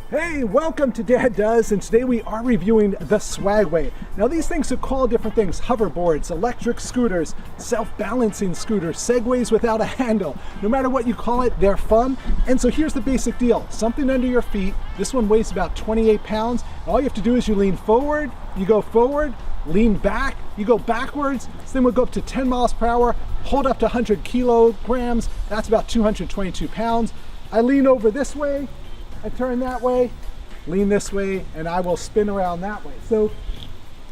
Hey, welcome to Dad Does, and today we are reviewing the Swagway. Now these things are called different things: hoverboards, electric scooters, self-balancing scooters, segways without a handle. No matter what you call it, they're fun. And so here's the basic deal: something under your feet. This one weighs about 28 pounds. All you have to do is you lean forward, you go forward, lean back, you go backwards. This thing will go up to 10 miles per hour, hold up to 100 kilograms. That's about 222 pounds. I lean over this way, I turn that way, lean this way, and I will spin around that way. So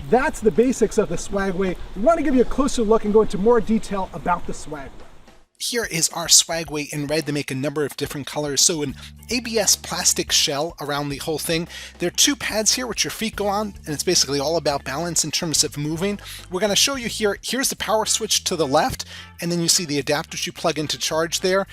that's the basics of the Swagway. We want to give you a closer look and go into more detail about the Swagway. Here is our Swagway in red. They make a number of different colors. So an ABS plastic shell around the whole thing. There are two pads here which your feet go on, and it's basically all about balance in terms of moving. We're going to show you here. Here's the power switch to the left, and then you see the adapters you plug in to charge there.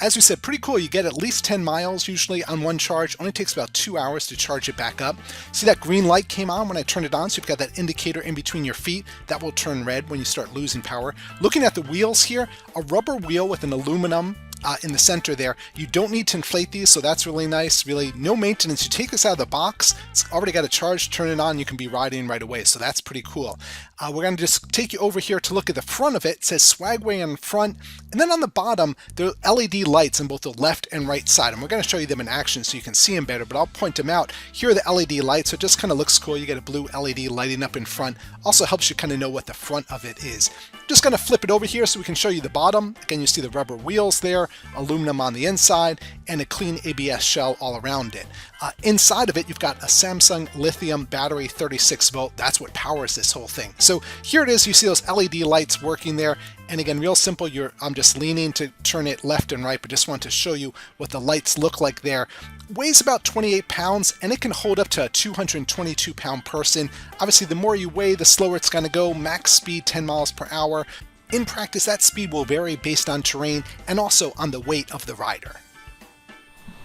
As we said, pretty cool. You get at least 10 miles usually on one charge. Only takes about 2 hours to charge it back up. See that green light came on when I turned it on, so you've got that indicator in between your feet. That will turn red when you start losing power. Looking at the wheels here, a rubber wheel with an aluminum in the center there. You don't need to inflate these, so that's really nice. Really no maintenance. You take this out of the box, it's already got a charge, turn it on, you can be riding right away, so that's pretty cool. We're going to just take you over here to look at the front of it. It says Swagway on the front, and then on the bottom there are LED lights on both the left and right side, and we're going to show you them in action so you can see them better, but I'll point them out. Here are the LED lights, so it just kind of looks cool. You get a blue LED lighting up in front. Also helps you kind of know what the front of it is. Just going to flip it over here so we can show you the bottom. Again, you see the rubber wheels there, aluminum on the inside, and a clean ABS shell all around it. Inside of it, you've got a Samsung lithium battery, 36 volt. That's what powers this whole thing. So here it is. You see those LED lights working there. And again, real simple. I'm just leaning to turn it left and right, but just want to show you what the lights look like there. Weighs about 28 pounds, and it can hold up to a 222 pound person. Obviously, the more you weigh, the slower it's going to go. Max speed 10 miles per hour. In practice, that speed will vary based on terrain and also on the weight of the rider.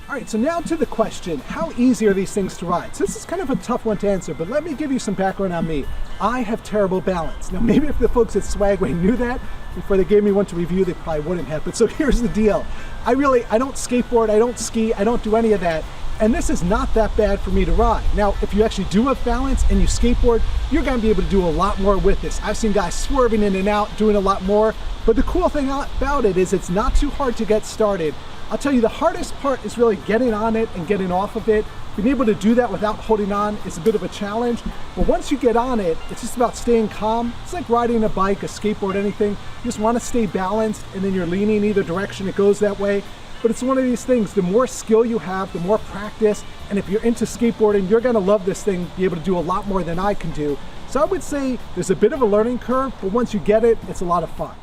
All right, so now to the question: how easy are these things to ride? So this is kind of a tough one to answer, but let me give you some background on me. I have terrible balance. Now, maybe if the folks at Swagway knew that before they gave me one to review, they probably wouldn't have. But so here's the deal. I don't skateboard, I don't ski, I don't do any of that. And this is not that bad for me to ride. Now, if you actually do have balance and you skateboard, you're gonna be able to do a lot more with this. I've seen guys swerving in and out, doing a lot more. But the cool thing about it is it's not too hard to get started. I'll tell you, the hardest part is really getting on it and getting off of it. Being able to do that without holding on is a bit of a challenge. But once you get on it, it's just about staying calm. It's like riding a bike, a skateboard, anything. You just want to stay balanced, and then you're leaning either direction, it goes that way. But it's one of these things, the more skill you have, the more practice, and if you're into skateboarding, you're gonna love this thing, be able to do a lot more than I can do. So I would say there's a bit of a learning curve, but once you get it, it's a lot of fun.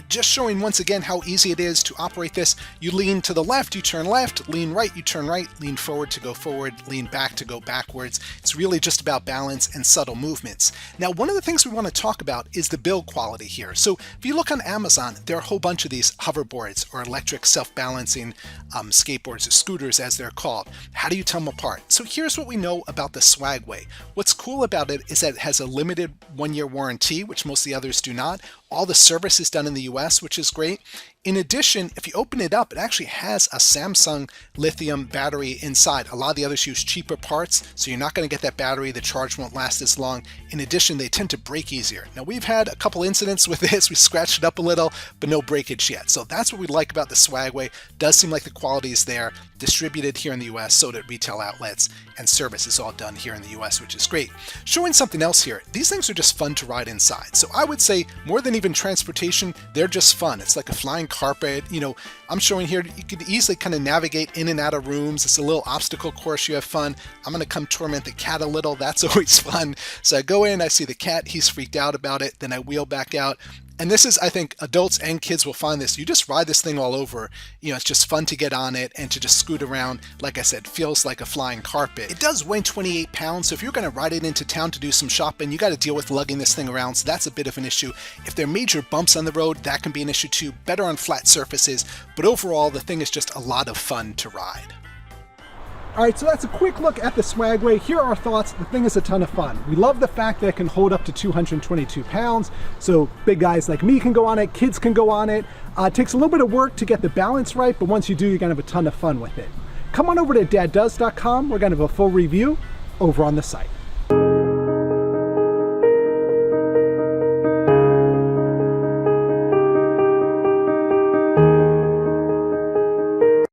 Just showing once again how easy it is to operate this. You lean to the left, you turn left, lean right, you turn right, lean forward to go forward, lean back to go backwards. It's really just about balance and subtle movements. Now, one of the things we want to talk about is the build quality here. So if you look on Amazon, there are a whole bunch of these hoverboards or electric self-balancing skateboards or scooters as they're called. How do you tell them apart? So here's what we know about the Swagway. What's cool about it is that it has a limited 1-year warranty, which most of the others do not. All the service is done in the US, which is great. In addition, if you open it up, it actually has a Samsung lithium battery inside. A lot of the others use cheaper parts, so you're not going to get that battery. The charge won't last as long. In addition, they tend to break easier. Now, we've had a couple incidents with this. We scratched it up a little, but no breakage yet. So that's what we like about the Swagway. Does seem like the quality is there. Distributed here in the US, sold at retail outlets, and service is all done here in the US, which is great. Showing something else here. These things are just fun to ride inside. So I would say more than even transportation, they're just fun. It's like a flying carpet. You know, I'm showing here, you could easily kind of navigate in and out of rooms. It's a little obstacle course. You have fun. I'm going to come torment the cat a little. That's always fun. So I go in, I see the cat. He's freaked out about it. Then I wheel back out. And this is, I think, adults and kids will find this. You just ride this thing all over. It's just fun to get on it and to just scoot around. Like I said, feels like a flying carpet. It does weigh 28 pounds, so if you're going to ride it into town to do some shopping, you got to deal with lugging this thing around, so that's a bit of an issue. If there are major bumps on the road, that can be an issue too. Better on flat surfaces, but overall, the thing is just a lot of fun to ride. All right, so that's a quick look at the Swagway. Here are our thoughts. The thing is a ton of fun. We love the fact that it can hold up to 222 pounds, so big guys like me can go on it, kids can go on it. It takes a little bit of work to get the balance right, but once you do, you're gonna have a ton of fun with it. Come on over to daddoes.com. We're gonna have a full review over on the site.